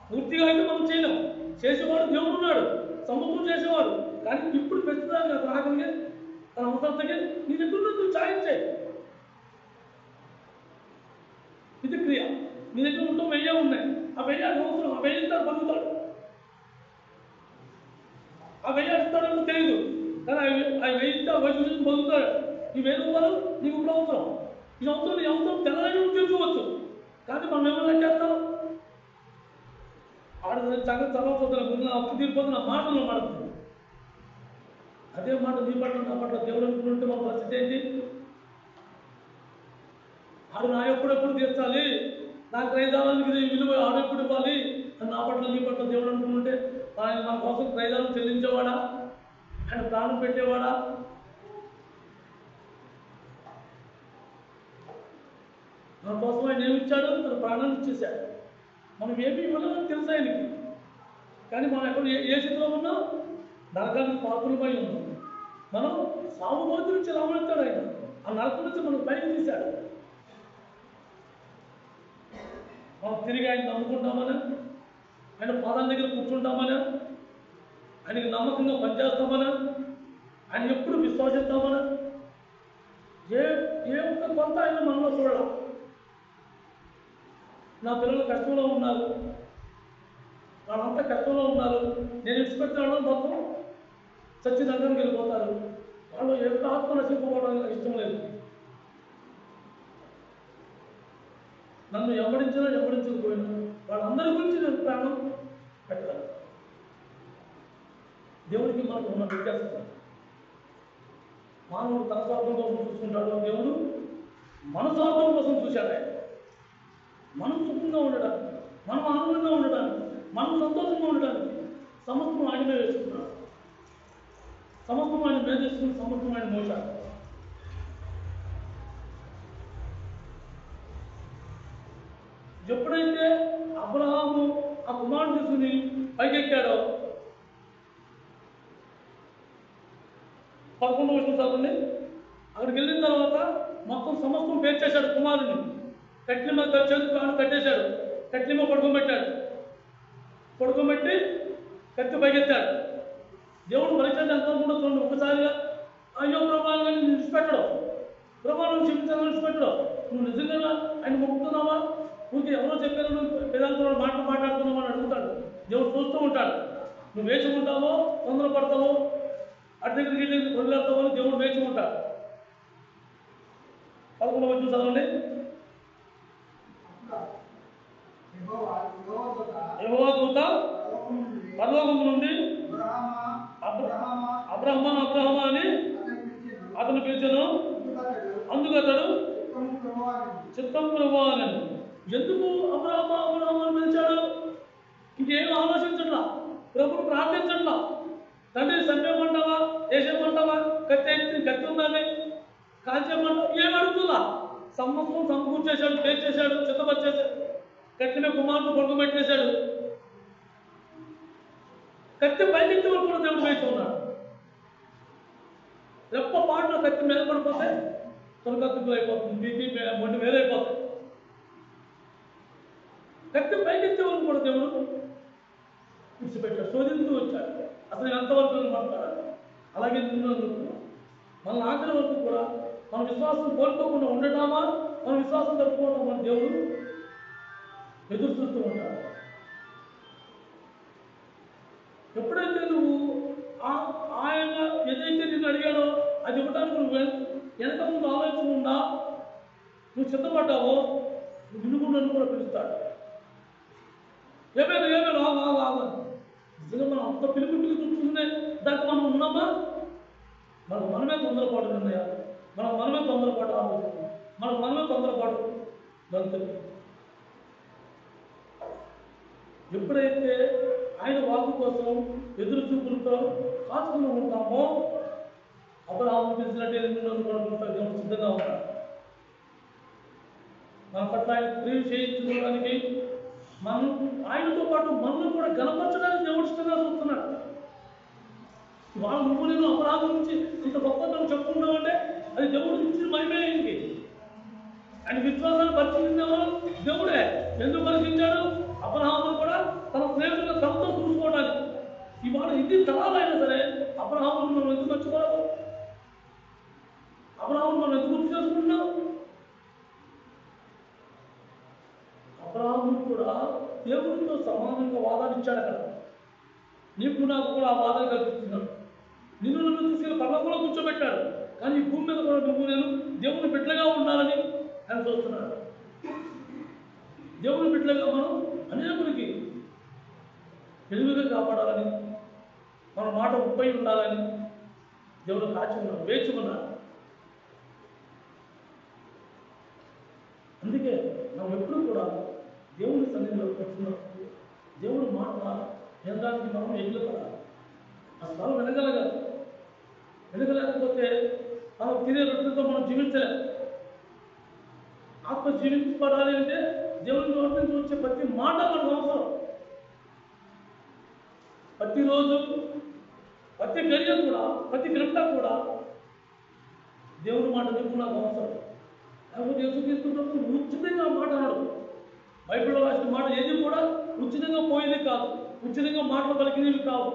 పూర్తిగా అయితే మనం చేయలేం, చేసేవాడు దేవుడు ఉన్నాడు, సమూహం చేసేవాడు. కానీ ఇప్పుడు ప్రస్తుతానికి అతను ఆకలిగా తన అవసరతకి నీ దగ్గర నువ్వు సాయించే ఇది క్రియ. నీ దగ్గర ఉంటాం 1000 ఉన్నాయి, ఆ 1000 అవసరం, ఆ 1000 ఇస్తాడు బతుకుతాడు, ఆ 1000 ఇస్తాడో తెలియదు, కానీ ఆ 1000 ఇస్తే ఆ 1000 చూసి బతుకుతాడు. ఈ 1000 రూపాయలు నీకు ఇప్పుడు అవసరం, ఈ అవసరం నీ అవసరం తెల్లగా తీర్చుకోవచ్చు. కానీ మనం ఏమన్నా చేస్తాం, ఆడ సంగతి చదవకపోతున్నా అప్పు తీరిపోతున్న మాటలు మాడుతుంది. అదే మాట నీ పట్ల నా పట్ల దేవుడు అనుకుంటుంటే మన పరిస్థితి ఏంటి? ఆడు నా ఎప్పుడెప్పుడు తీర్చాలి, నాకు క్రైదానానికి విలువ ఆడెప్పుడు ఇవ్వాలి అని నా పట్ల నీ పట్ల దేవుడు అనుకుంటుంటే ఆయన మన కోసం క్రైదానం చెల్లించేవాడా? ఆయన ప్రాణం పెట్టేవాడా? మన కోసం ఆయన ఏమిచ్చాడు? తన ప్రాణాన్ని ఇచ్చేశాడు. మనం ఏమీ ఇవ్వలేదని తెలుసు ఆయనకి. కానీ మనం ఎక్కడ ఏ స్థితిలో ఉన్నా నరకానికి పాత్రలపై ఉన్నాం. మనం సాగు పోతు నుంచి రావడతాడు ఆయన, ఆ నరకం నుంచి మనం పైకి తీశాడు. మనం తిరిగి ఆయన నమ్ముకుంటామని, ఆయన పాదాల దగ్గర కూర్చుంటామని, ఆయనకి నమ్మకంగా పనిచేస్తామని, ఆయన ఎప్పుడు విశ్వసిస్తామని, ఏ ఒక్క కొంత ఆయన మనలో చూడాలి. నా పిల్లలు కష్టంలో ఉన్నారు, వాళ్ళంతా కష్టంలో ఉన్నారు, నేను ఇష్టపెట్టిన వాళ్ళు మొత్తం సత్యదండానికి వెళ్ళిపోతారు, వాళ్ళు ఎంత ఆత్మ నశించుకోవడం ఇష్టం లేదు. నన్ను ఎంబడించకపోయినా వాళ్ళందరి గురించి నేను ప్రాణం పెట్టాలి. దేవుడికి మనకు ఉన్న వ్యత్యాసం, మానవుడు తన స్వార్థం కోసం చూసుకుంటాడు, దేవుడు మన స్వార్థం కోసం చూశాడు. ఆయన మనం సుఖంగా ఉండడానికి, మనం ఆనందంగా ఉండడానికి, మనం సంతోషంగా ఉండడానికి సమస్తం ఆయన మీద వేసుకున్నాడు. సమస్తం ఆయన మీద వేసుకుని సమస్తం ఆయన మోసాడు. ఎప్పుడైతే అబ్రహాము ఆ కుమారుడు తీసుకుని పైకెక్కాడో 11వ వచనం చదవండి. అక్కడికి వెళ్ళిన తర్వాత మొత్తం సమస్తం పేర్చేశాడు. కుమారుని కట్లి మీద చేతులు కాడు కట్టేశాడు, కట్లి మీద పడుకోబెట్టి కత్తి పైకెత్తాడు. దేవుడు పరీక్షలు ఎంత అనుకుంటూ చూడండి. ఒకసారిగా అయ్యో ప్రభావం కానీ విడిచిపెట్టడం, ప్రభావం క్షమించాలని విడిచిపెట్టడం. నువ్వు నిజంగా ఆయన మొక్కుతున్నావా, ఊరికి ఎవరో చెప్పారు వేదాంతో మాట్లాడుతున్నావా అని అడుగుతాడు. దేవుడు చూస్తూ ఉంటాడు. నువ్వు వేచి ఉంటావో, తొందరపడతావో, అటు దగ్గరికి వెళ్ళి వదిలేస్తావో అని దేవుడు వేచి ఉంటాడు. 11వ వచనం చదవండి. యెహోవా దూత పరలోకము నుండి అబ్రహమా అని అతను పిలిచెను. అందుకు అతడు చిత్తం ప్రభువా అన్నాడు. ఎందుకు అబ్రహమా అని పిలిచాడు? ఇంకేం ఆలోచించట్లా, ప్రభువు ప్రార్థించట్లా. తండ్రి చంపేయమంటావా, వేసేయమంటావా, కత్తి ఉందని కాల్చేయమంటావా, ఏం అడుగుతుందా? సమస్తం సమకూర్చేశాడు, పేర్చేశాడు, చిత్తపరిచేశాడు. కత్తిని కుమారుడు పడుకోబెట్టేశాడు. కత్తి పైకెత్తి వరకు కూడా దేవుడు వేసి ఉన్నాడు. రెప్ప పాటలో కత్తి మీద పడిపోతే తొలకత్తులు అయిపోతుంది, బీపీ మొండి మీద అయిపోతాయి. కత్తి పైకెత్తే వరకు కూడా దేవుడు విడిచిపెట్టాడు, శోధిస్తూ వచ్చాడు. అసలు ఎంతవరకు మాట్లాడాలి. అలాగే మన ఆఖరి వరకు కూడా మన విశ్వాసం కోల్పోకుండా ఉండటామా, మన విశ్వాసం తప్పుకోవటం దేవుడు ఎదురు చూస్తూ ఉంటాడు. ఎప్పుడైతే నువ్వు ఆయన ఏదైతే నిన్ను అది ఇవ్వడానికి నువ్వు వెనక ముందు ఆలోచించకుండా నువ్వు సిద్ధపడ్డావో నువ్వు నన్ను కూడా పిలుస్తాడు. ఏమైనా నిజంగా మనం అంత పిలుపు కూర్చుందే దానికి మనం ఉన్నామా? మనమే తొందరపాటు నిర్ణయాలు, మనమే తొందరపాటు ఆలోచన, మనమే తొందరపాటు గంతులు. ఎప్పుడైతే ఆయన వాక్కు కోసం ఎదురు చూపులతో కాచుకుని ఉంటామో అబ్రహాము తెలిసినట్టే నన్ను కూడా పిలుస్తాడు. దేవుడు సిద్ధంగా ఉన్నాడు. మన పట్ల ఆయన క్రియ చేయించుకోవడానికి మనం ఆయనతో పాటు మనల్ని కూడా గణపరచడానికి దేవుడు ఇష్టంగా చూస్తున్నాడు. ఇవాళ నువ్వు నేను అపరాధం నుంచి ఇంత గొప్పతనం చెప్పుకున్నావంటే అది దేవుడు ఇచ్చిన మహిమే. ఆయనకి ఆయన విశ్వాసాన్ని పరిశీలించేవాడు దేవుడే. ఎందుకు పరిశీలించాడు? అబ్రహామును కూడా తన స్నేహితుల తమతో చూసుకోవడానికి. ఇవాళ ఇది తరాలైనా సరే అబ్రహామును మనం ఎందుకు మర్చిపోవాలి? అబ్రహామును మనం ఎందుకు గుర్తు చేసుకుంటున్నాం? అబ్రహాము కూడా దేవుడితో సమానంగా వాదాన్ని ఇచ్చాడు. అక్కడ నీకు నాకు కూడా ఆ వాదన కల్పిస్తున్నాడు. నిన్ను నన్ను తీసుకెళ్ళి పర్వతంలో కూర్చోబెట్టాడు. కానీ ఈ భూమి మీద కూడా నువ్వు నేను దేవుని బిడ్డలుగా ఉండాలని ఆయన చూస్తున్నాడు. దేవుని బిడ్డలుగా మనం అనేకులకి వెలుగుగా కాపాడాలని, మన మాట ముప్పై ఉండాలని దేవుడు కాచి ఉన్నాడు, వేచి ఉన్నాడు. అందుకే మనం ఎప్పుడు కూడా దేవుని సన్నిధిలో కూర్చున్నప్పుడు దేవుడు మాట వినడానికి మనం ఎగులుపడాలి. ఆ స్థలం వినగలగాలి. వినగలేకపోతే మనం తినే రొట్టెలతో మనం జీవించలేం. ఆత్మ జీవించబడాలి అంటే దేవుని నోటి నుంచి వచ్చే ప్రతి మాట మనకు అవసరం. ప్రతిరోజు ప్రతి గడియ కూడా ప్రతి గంట కూడా దేవుని మాట నీకు నాకు అవసరం. లేకపోతే యేసు తీసుకున్నప్పుడు ఉచితంగా మాట్లాడు. బైబిల్లో రాసిన మాట ఏది కూడా ఉచితంగా పోయేది కాదు, ఉచితంగా మాటలు పలికినవి కావు.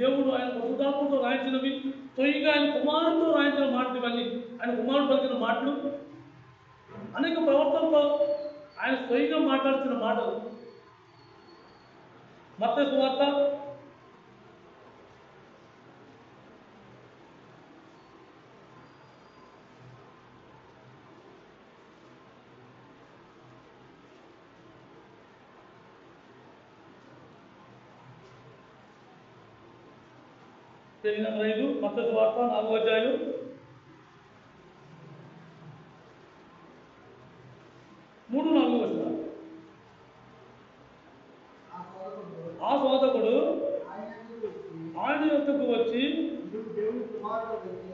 దేవుడు ఆయన పరిశుద్ధాత్మతో రాయించినవి, స్వయంగా ఆయన కుమారుడితో రాయించిన మాటలు ఇవన్నీ. ఆయన కుమారుడు పలికిన మాటలు, అనేక ప్రవర్తనతో ఆయన స్వయంగా మాట్లాడుతున్న మాటలు. మత్తయి సువార్త 5 మత్తయి సువార్త 4వ అధ్యాయం 3-4 వచనాలు. ఆ బోధకుడు ఆయన యొద్దకు వచ్చి,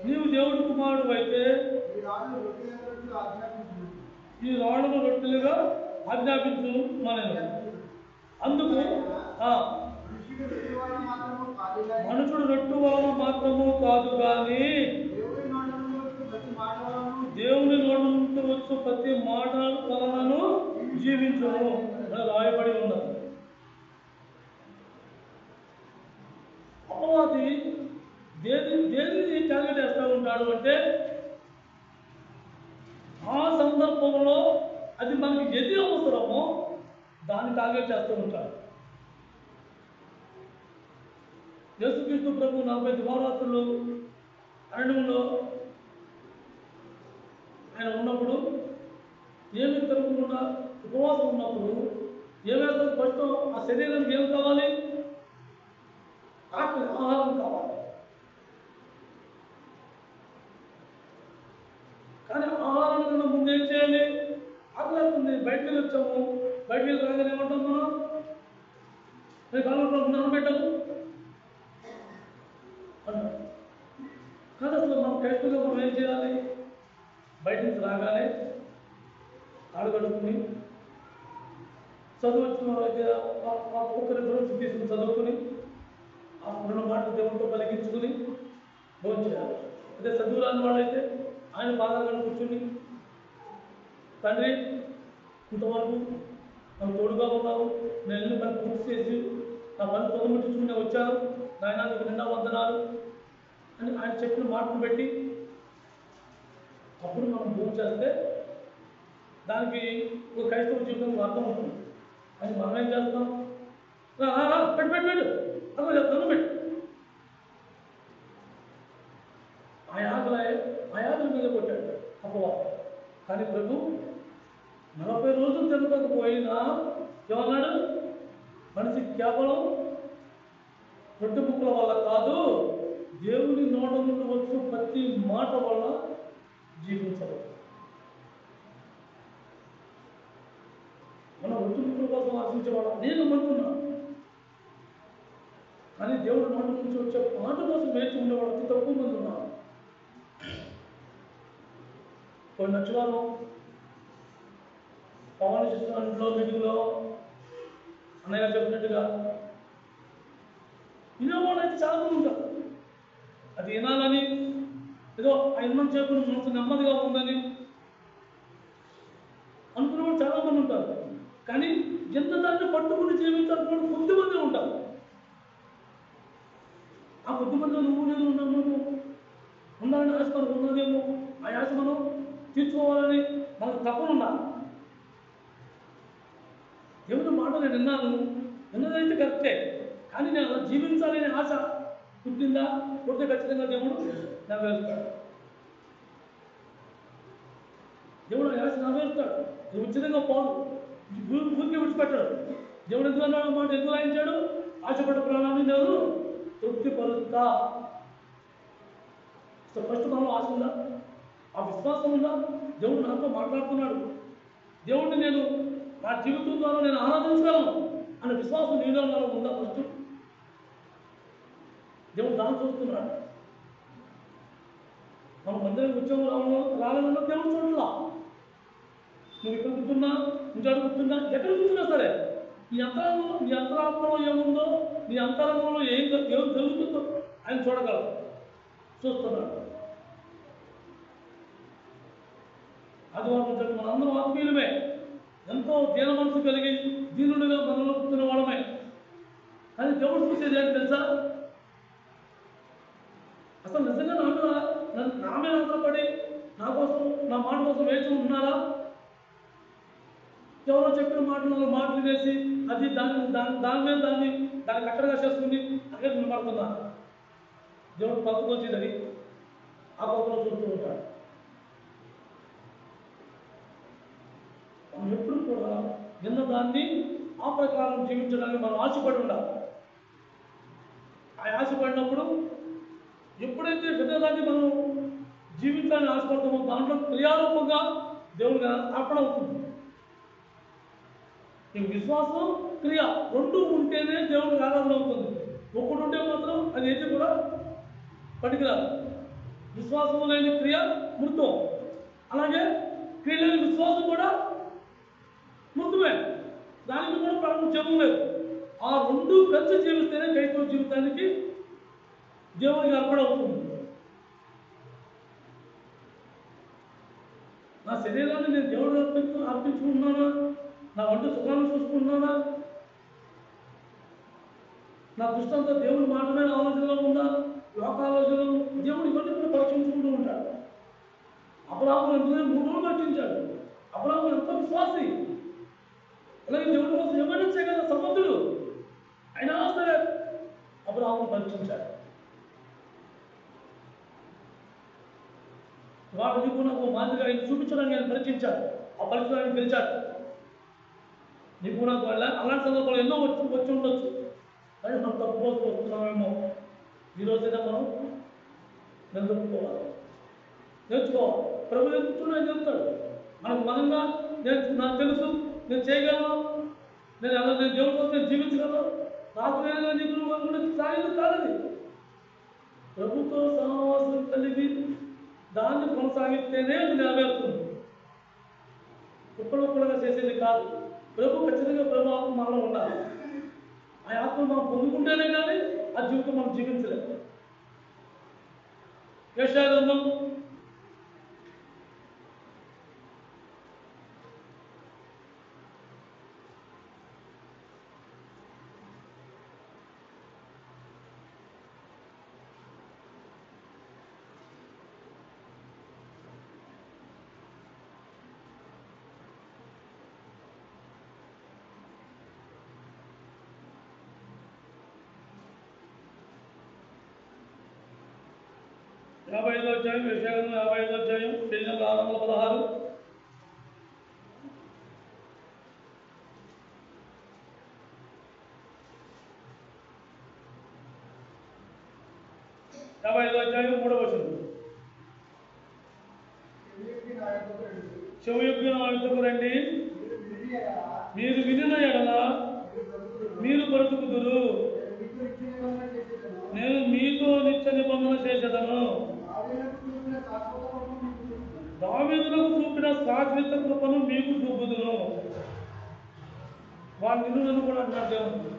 నీవు దేవుడి కుమారుడు అయితే ఈ రాళ్ళను రొట్టెలుగా ఆజ్ఞాపించు మనను. అందుకు మనుషుడు రొట్టు వలన మాత్రము కాదు కానీ దేవుని నోటి నుంచి వచ్చు ప్రతి మాట వలనను జీవించును అని రాయబడి ఉన్నది. అపవాది దేనిని టార్గెట్ చేస్తూ ఉంటాడు అంటే ఆ సందర్భంలో అది మనకి ఏది అవసరమో దాన్ని టార్గెట్ చేస్తూ ఉంటాడు. యేసుక్రీస్తు ప్రభు 40 దివారాత్రులు అరణ్యంలో ఆయన ఉన్నప్పుడు ఏమి తిరగకుండా ఉపవాసం ఉన్నప్పుడు ఏమైతే ఫస్ట్ ఆ శరీరానికి ఏం కావాలి? ఆహారం కావాలి. కానీ ఆహారం కన్నా ముందు ఏం చేయాలి? ఆకలి బయటకు వచ్చాము, బయటకు రాగానే ఏమంటాం మనం? నేను కాలంలో నానబెట్టాము అన్నాడు. కానీ అసలు మనం క్రైస్తవులుగా మనం ఏం చేయాలి? బయట నుంచి రాగానే కాళ్ళు కడుక్కుని చదువు అయితే ఒక్కరిద్దరు తీసుకుని చదువుకుని ఆ 2 మాటలు దేవుడితో పలికించుకుని భోజనం చేయాలి. అదే చదువు రాని వాడైతే ఆయన బాగా కూర్చుని, తండ్రి ఇంతవరకు నాకు తోడుగా ఉన్నావు, నేను ఎన్ని పని పూర్తి చేసి నా పని పొందముట్టించుకుని వచ్చాను, నాయన నీకు నిండా వందనాలు అని ఆయన చెప్పిన మాటను పెట్టి అప్పుడు మనం భూమి చేస్తే దానికి ఒక క్రైస్తవ జీవితం అర్థం ఉంటుంది. అని మనం ఏం చేస్తాం? పెట్టు అలా చెప్తాను పెట్టు. ఆ ఆకలి అపవాదం. కానీ ప్రభు 40 రోజులు తినకపోయినా ఏమన్నాడు? మనిషి కేవలం రొట్టె ముక్కల వల్ల కాదు, దేవుని నోట నుండి వచ్చు ప్రతి మాట వల్ల జీవించదు. మనం రొట్టె ముక్కల కోసం ఆశించేవాళ్ళం నేను నమ్ముతున్నా. కానీ దేవుడు నోట నుంచి వచ్చే మాట కోసం వేచి ఉండేవాడు అతి తక్కువ మంది ఉన్నారు. కొన్ని నచ్చువారు పవన్ ఇంట్లో మీటింగ్లో అన్నయ్య చెప్పినట్టుగా వినేవాళ్ళు అయితే చాలా మంది ఉంటారు. అది వినాలని ఏదో అన్నం చెప్పిన మనసు నెమ్మదిగా ఉందని అనుకునేవాళ్ళు చాలా మంది ఉంటారు. కానీ ఎంత దాన్ని పట్టుకుని జీవించాలనుకున్న కొద్దిమంది ఉంటారు. ఆ కొద్దిమంది నువ్వు నేను ఉన్నాము, ఉండాలని ఆశ మనకు ఉన్నదేమో, ఆ ఆశ మనం తీర్చుకోవాలని మనకు తప్పని ఉండాలి. దేవుని మాట నేను విన్నదైతే కరెక్టే, కానీ నేను అలా జీవించాలనే ఆశ పుట్టిందా? పుడితే ఖచ్చితంగా దేవుడు నెరవేరుస్తాడు. దేవుడు ఆశ నెరవేరుస్తాడు. నువ్వు ఉచితంగా పోదు, ఊరికి విడిచిపెట్టాడు. దేవుడు ఎందుకు అన్నాడు మాట? ఎందుకు రాయించాడు? ఆశపడ్డ ప్రాణాన్ని నేను తృప్తిపరుస్తా. సో ఫస్ట్ మనలో ఆశ ఉందా? ఆ విశ్వాసం ఉందా? దేవుడు నాతో మాట్లాడుతున్నాడు, దేవుడిని నేను నా జీవితం ద్వారా నేను ఆరాధించగలను అనే విశ్వాసం నీలో నాలో ఉందా? ఫస్ట్ దేవుడు దాన్ని చూస్తున్నాడు. మనం మందిరం వచ్చాము రావాలన్నా దేవుడు చూడాల. నువ్వు ఇక్కడ కూర్చున్నా, ఇంట్లో కూర్చున్నా, ఎక్కడ కూర్చున్నా సరే నీ అంతరాత్మలో ఏముందో, నీ అంతరంగంలో ఏం జరుగుతుందో ఆయన చూడగలరు, చూస్తున్నాడు. ఆదివారం చెప్పి మనందరం ఆత్మీయులమే, ఎంతో దీన మనసు కలిగి దీనుడిగా మనలో కూర్చున్న వాళ్ళమే. కానీ దేవుడు చూసేది ఏంటి తెలుసా? అసలు నిజంగా నా మీద ఆధారపడి నా కోసం, నా మాట కోసం వేచి ఉన్నారా? ఎవరో చెప్పిన మాటలు వేసి అది దాని మీద దాన్ని కట్టడగా చేసుకుని అక్కడ నిలబడుతున్నా. దేవుడు పక్కకొచ్చేదని ఆ పక్కలో చూస్తూ ఉంటాడు. మనం ఎప్పుడు కూడా విన్న దాన్ని ఆ ప్రకారం జీవించడానికి మనం ఆశపడి ఉండాలి. ఆ ఆశపడినప్పుడు ఎప్పుడైతే విన్నదాన్ని మనం జీవితాన్ని ఆశపడతామో దాంట్లో క్రియారూపంగా దేవుడికి అర్పణ అవుతుంది. ఈ విశ్వాసం, క్రియ రెండు ఉంటేనే దేవుడికి ఆరాధన అవుతుంది. ఒక్కటి ఉంటే మాత్రం అది ఏది కూడా పనికిరాదు. విశ్వాసం లేని క్రియ మృతం, అలాగే క్రియ లేని విశ్వాసం కూడా మృతమే, దానికి కూడా ప్రారంభం లేదు. ఆ రెండు కలిసి జీవిస్తేనే క్రైస్తవ జీవితానికి దేవుడికి అర్పణ అవుతుంది. నా శరీరాన్ని నేను దేవుడికి అర్పించుకుంటున్నానా? నా వంట సుఖాన్ని చూసుకుంటున్నానా? నా దృష్టి అంతా దేవుడి మాట మీద ఆలోచనలో ఉందా? లోకాలోచనలు దేవుడు ఇవన్నీ కూడా పరీక్షించుకుంటూ ఉంటాడు. అబ్రాహాము ఎందుకంటే 3 రోజులు పట్టించాడు. అబ్రాహాము ఎంతో విశ్వాసి, అలాగే దేవుడి కోసం ఏమైనా చేయగల సమర్థుడు. అయినా సరే అబ్రాహాము పరీక్షించాడు. వాడు నీకు నాకు మాదిరిగా ఆయన చూపించడానికి ఆయన పరీక్షించాడు. ఆ పరీక్షలో ఆయన గెలిచాడు. నీకు నాకు అలాంటి సందర్భాలు ఎన్నో వచ్చి ఉండొచ్చు. కానీ మనం తప్పుకోవచ్చు వస్తున్నామేమో. ఈరోజైనా మనం నిలబెట్టుకోవాలి, నేర్చుకోవాలి. ప్రభు నేర్చుకుని ఆయన చెప్తాడు మనకు మనంగా. నాకు తెలుసు, నేను చేయగలను, నేను దేవుడి కోసం జీవించగలను, నాకు నేను నీకు సాగింది కాదని ప్రభుత్వ సహవాసం కలిగి దాన్ని కొనసాగిస్తేనే అది నెరవేరుతుంది. ఒక్కడొక్కడుగా చేసేది కాదు. ప్రభు ఖచ్చితంగా ప్రభు ఆత్మ మనలో ఉండాలి. ఆ ఆత్మ మనం పొందుకుంటేనే కానీ ఆ జీవితం మనం జీవించలేదు. యెషయా గ్రంథం 51 55వ అధ్యాయం యెషయా 55వ అధ్యాయం పేజీ 616. యాభై 55వ అధ్యాయం 3వ వచనం. చెవియొగ్గి నా యొద్దకు రండి, మీరు వినిన ఎడల మీరు బ్రతుకుదురు, నేను మీతో నిత్య నిబంధన చేసేదను. దావీదులకు చూపిన శాశ్వత కృపను మీకు చూపుదును. వారి నిన్ను కూడా అంటున్నారు దేవుడు.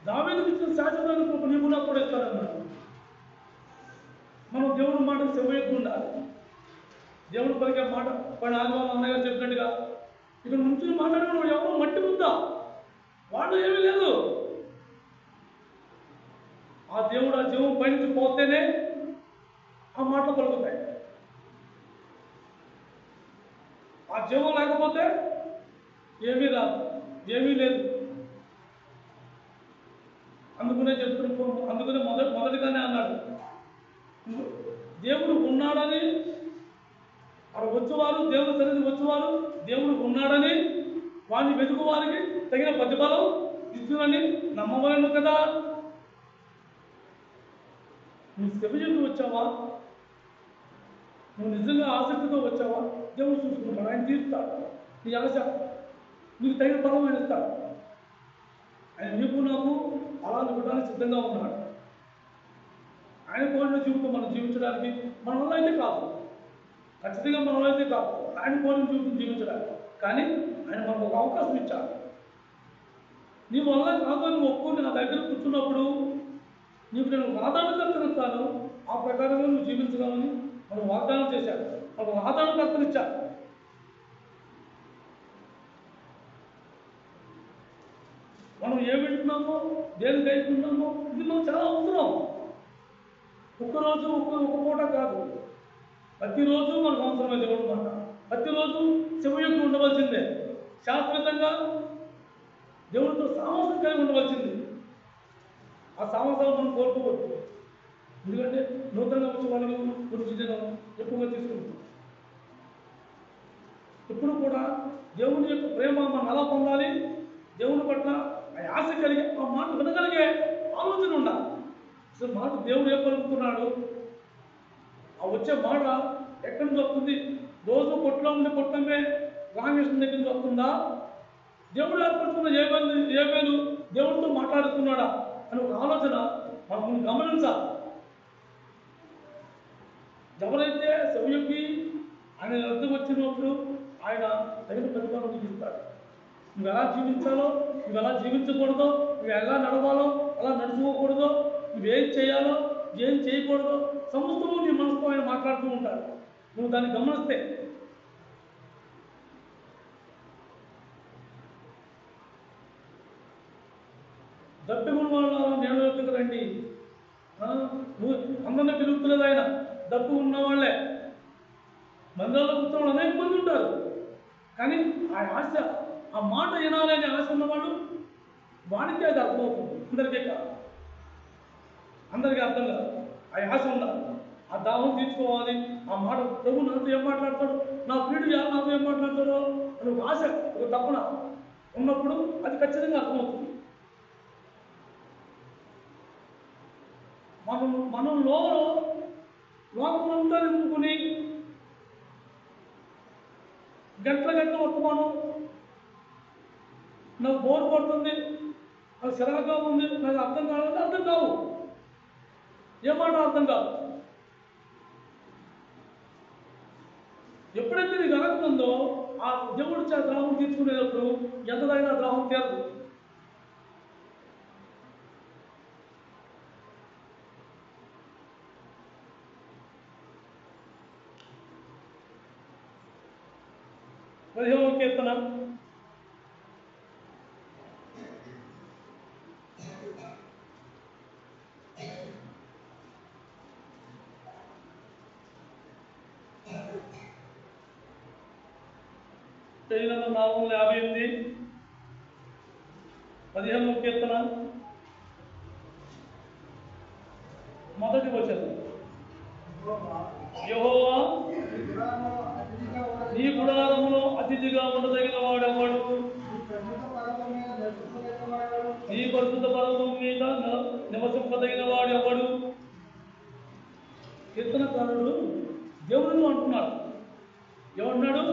దావీదుకు ఇచ్చిన శాశ్వత కృప నీకు నాకు కూడా ఇస్తారన్నాడు. మనం దేవుడి మాట చెవియొగ్గి ఉండాలి. దేవుడు పలికే మాట వాడు ఆదివారం అన్నగారు చెప్పినట్టుగా ఇక్కడ నుంచి మాట్లాడుకున్న ఎవరో మట్టి ఉందా, వాడు ఏమీ లేదు. ఆ దేవుడు ఆ జీవం పైనుంచి పోతేనే ఆ మాటలు పలుకుతాయి. ఆ జీవం లేకపోతే ఏమీ రాదు, ఏమీ లేదు. అందుకనే మొదటిగానే అన్నాడు, దేవుడు ఉన్నాడని అక్కడ వచ్చేవారు, దేవుడు సన్నిధి వచ్చేవారు దేవుడు ఉన్నాడని వాడిని వెతుకు వారికి తగిన ప్రతిఫలం ఇస్తుందని నమ్మవలను కదా. నువ్వు చెవియొగ్గి వచ్చావా, నువ్వు నిజంగా ఆసక్తితో వచ్చావా, దేవుడు చూసుకుంటాడు. ఆయన తీరుస్తాడు నీ ఆశ, నీకు తగిన ఫలం ఆయన ఇస్తాడు. ఆయన నీకు నాకు అలా ఇవ్వడానికి సిద్ధంగా ఉన్నాడు. ఆయన కోరిన జీవితం మనం జీవించడానికి మన వల్ల అయితే కాదు, ఖచ్చితంగా మన వల్ల అయితే కాదు ఆయన కోరిన జీవితం జీవించడానికి. కానీ ఆయన మనకు ఒక అవకాశం ఇచ్చాడు. నీ వల్ల కాదు అని ఒప్పుకొని నా దగ్గర కూర్చున్నప్పుడు నీకు నేను వాతావరణకర్తనిస్తాను, ఆ ప్రకారంగా నువ్వు జీవించగలని మనం వాగ్దానం చేశాడు. ఒక వాతావరణకర్తనిచ్చాడు. మనం ఏం వింటున్నామో, దేనికి అయిపోతున్నామో ఇది మనం చాలా అవసరం. ఒక్కరోజు ఒక పూట కాదు, ప్రతిరోజు మనకు అవసరమే దేవుడు మాట. ప్రతిరోజు చెవియొగ్గి ఉండవలసిందే. శాశ్వతంగా దేవుడితో సామర్థ్యం కలిగి ఉండవలసింది. ఆ సామర్థ్యాలు మనం కోరుకోవద్దు. ఎందుకంటే నూతనంగా వచ్చే వాళ్ళకి గురించి నేను ఎక్కువగా తీసుకుంటాను. ఎప్పుడు కూడా దేవుని యొక్క ప్రేమ మనం ఎలా పొందాలి, దేవుని పట్ల ఆ ఆశ కలిగి ఆ మాట వినగలిగే ఆలోచన ఉండాలి. అసలు మాట దేవుడు ఏం పలుకుతున్నాడు, ఆ వచ్చే మాట ఎక్కడి నుంచి వస్తుంది? రోజు కొట్లో ఉండే కొట్టమే రామకృష్ణ దగ్గర నుంచి వస్తుందా? దేవుడు ఏర్పడుతున్న ఏమేలు దేవుడితో మాట్లాడుతున్నాడా అని ఒక ఆలోచన మనం గమనించాలి. ఎవరైతే చెవియొగ్గి ఆయన వద్దకు వచ్చినప్పుడు ఆయన తగిన ప్రతిఫలం ఇస్తాడు. నువ్వు ఎలా జీవించాలో, నువ్వు ఎలా జీవించకూడదో, నువ్వు ఎలా నడవాలో, ఎలా నడుచుకోకూడదో, నువ్వేం చేయాలో, ఏం చేయకూడదో సమస్తము నీ మనసుతో ఆయన మాట్లాడుతూ ఉంటాడు. నువ్వు దాన్ని గమనిస్తే దప్పిగున్న వాళ్ళ నేను దగ్గర రండి. నువ్వు అందరినీ పిలుపుతులేదు ఆయన, దప్పు ఉన్న వాళ్ళే. మందిరాల్లో కూర్చోవాలి అనేక మంది ఉంటారు, కానీ ఆ ఆశ, ఆ మాట వినాలనే ఆశ ఉన్నవాళ్ళు వాడికి అది అర్థమవుతుంది. అందరికీ కాదు, అందరికీ అర్థం కాదు. ఆ ఆశ ఉండాలి, ఆ దాహం తీర్చుకోవాలి. ఆ మాట ప్రభు నాతో ఏం మాట్లాడతాడు, నా ప్రియుడు నాతో ఏం మాట్లాడతాడో అని ఒక ఆశ, ఒక తపన ఉన్నప్పుడు అది ఖచ్చితంగా అర్థమవుతుంది. మనం లోకమంతా నింపుకుని గంటల వర్తమానం, నాకు బోర్ పడుతుంది, నాకు చిరాకుగా ఉంది, నాకు అర్థం కావాలంటే అర్థం కావు. ఏమాట అర్థం కాదు. ఎప్పుడైతే నీకు అర్థందో ఆ దేవుడు ద్రాహం తీర్చుకునేటప్పుడు ఎంతదైనా ద్రాహం తీరదు. కీర్తన పేజీ నంబర్ 458, 15వ కీర్తన మొదటి వచనం. యెహోవా నీ గుడారములో అతిథిగా ఉండదగిన వాడెవడు? నీ పరిశుద్ధ పర్వతం మీద నివసింపదగిన వాడు ఎవడు? కీర్తనకారుడు దేవుడు అంటున్నాడు. ఏమంటున్నాడు?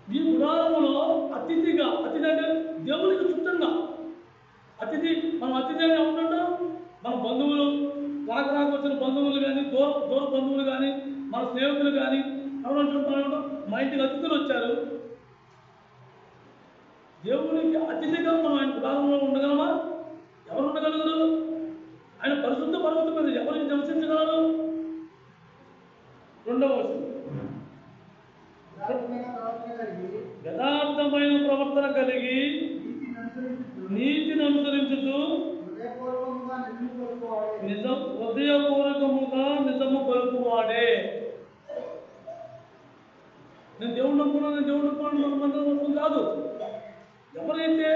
నీ గుడారములో అతిథిగా, అతిథి అంటే దేవునికి చుట్టంగా. అతిథి, మనం అతిథి అని ఏమంటుంటాం? మన బంధువులు, రాక వచ్చిన బంధువులు కానీ, దూర బంధువులు కానీ, మన స్నేహితులు కానీ ఎవరంటుంటాం? మా ఇంటికి అతిథులు వచ్చారు. దేవునికి అతిథిగా మనం ఆయన గుడారంలో ఉండగలమా? ఎవరు ఉండగలరు? ఆయన పరిశుద్ధ పర్వతం మీద ఎవరికి నివసించగలరు? రెండవ వచనం, యథార్థమైన ప్రవర్తన కలిగి నీతిని అనుసరించుతూ హృదయపూర్వకముగా నిజము పలుకువాడే. నేను దేవుడు నమ్ముకున్నాను మనమందరం కాదు. ఎవరైతే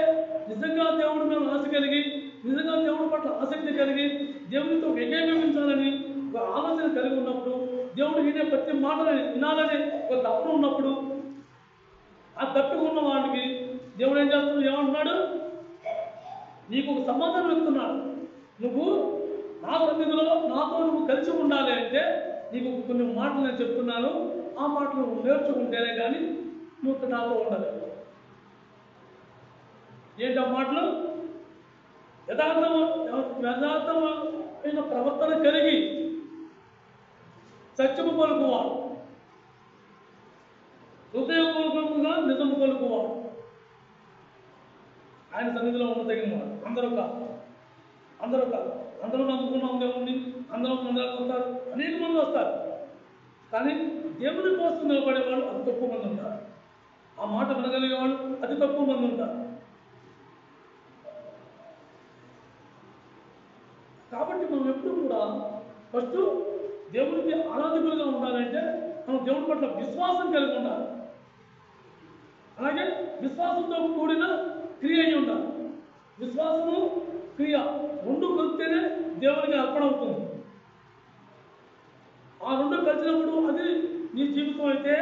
నిజంగా దేవుడి మీద ఆశ కలిగి, నిజంగా దేవుడి పట్ల ఆసక్తి కలిగి, దేవునితో ఏకీభవించాలని ఒక ఆలోచన కలిగి ఉన్నప్పుడు, దేవుడు వినే ప్రతి మాటని వినాలని ఒక తపన ఉన్నప్పుడు, ఆ తప్పిగా ఉన్న వాడికి దేవుడు ఏం చేస్తున్నాడు? ఏమంటున్నాడు? నీకు ఒక సమాధానం ఇస్తున్నాడు. నువ్వు నా సన్నిధిలో నాతో నువ్వు కలిసి ఉండాలి అంటే నీకు కొన్ని మాటలు నేను చెప్తున్నాను. ఆ మాటలు నువ్వు నేర్చుకుంటేనే కానీ నువ్వు నాతో ఉండాలి. ఏంటి ఆ మాటలు? యథార్థమైన ప్రవర్తన కలిగి సత్యము పలుకువాడు, హృదయపూర్వకంగా నిజము పలుకువాడు. ఆయన సన్నిధిలో ఉండదగిన వాడు. అందరూ కాదు. అందరూ నమ్ముకున్నాం దేవుణ్ణి, అందరూ మందిరాలకు వస్తారు, అనేక మంది వస్తారు. కానీ దేవుని కోసం నిలబడేవాళ్ళు అతి తక్కువ మంది ఉంటారు. ఆ మాట వినగలిగేవాళ్ళు అతి తక్కువ మంది ఉంటారు. కాబట్టి మనం ఎప్పుడు కూడా ఫస్ట్ దేవుడికి ఆరాధకులుగా ఉండాలంటే మనం దేవుడి పట్ల విశ్వాసం కలిగి ఉండాలి. అలాగే విశ్వాసంతో కూడిన క్రియ అయి ఉండాలి. విశ్వాసము, క్రియ రెండు కలిస్తేనే దేవుడికి అర్పణ అవుతుంది. ఆ రెండు కలిసినప్పుడు అది నీ జీవితం అయితే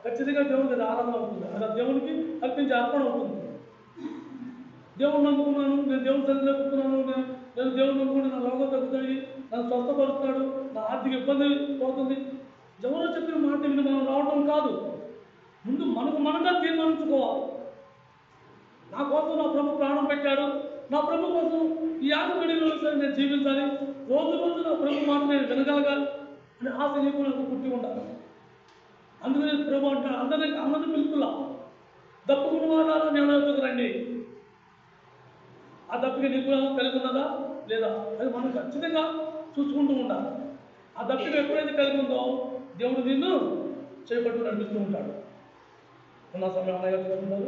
ఖచ్చితంగా దేవుడికి అది ఆరాధన అవుతుంది. అది దేవునికి అర్పించే అర్పణ అవుతుంది. దేవుడు నమ్ముకున్నాను, నేను దేవుని సన్నిధిలో కూర్చున్నాను, నేను దేవుడు నమ్ముకుంటే నా రోగం తగ్గుతుంది, నన్ను స్వస్థపరుస్తాడు, నా ఆర్థిక ఇబ్బంది పోతుంది, ఎవరో చెప్పిన మాట విని మనం రావడం కాదు. ముందు మనగా తీర్మానించుకోవాలి. నా కోసం నా ప్రభు ప్రాణం పెట్టాడు, నా ప్రభు కోసం ఈ 50 గడియలు నేను జీవించాలి, రోజు నా ప్రభు మాట నేను వినగలగాలి అనే ఆశ నీకు నాకు పుట్టి ఉండాలి. అందుకనే ప్రభు అంటాడు, అందరినీ పిలుపులా దప్పుకున్న వారాలా నేను రండి. ఆ దప్పిక నీకు కలిగి ఉన్నదా లేదా అది మనం ఖచ్చితంగా చూసుకుంటూ ఉండాలి. ఆ దప్పిక ఎప్పుడైతే కలిగి ఉందో దేవుడు నిన్ను చేపట్టు నడిపిస్తూ ఉంటాడు. ఉన్న సమయం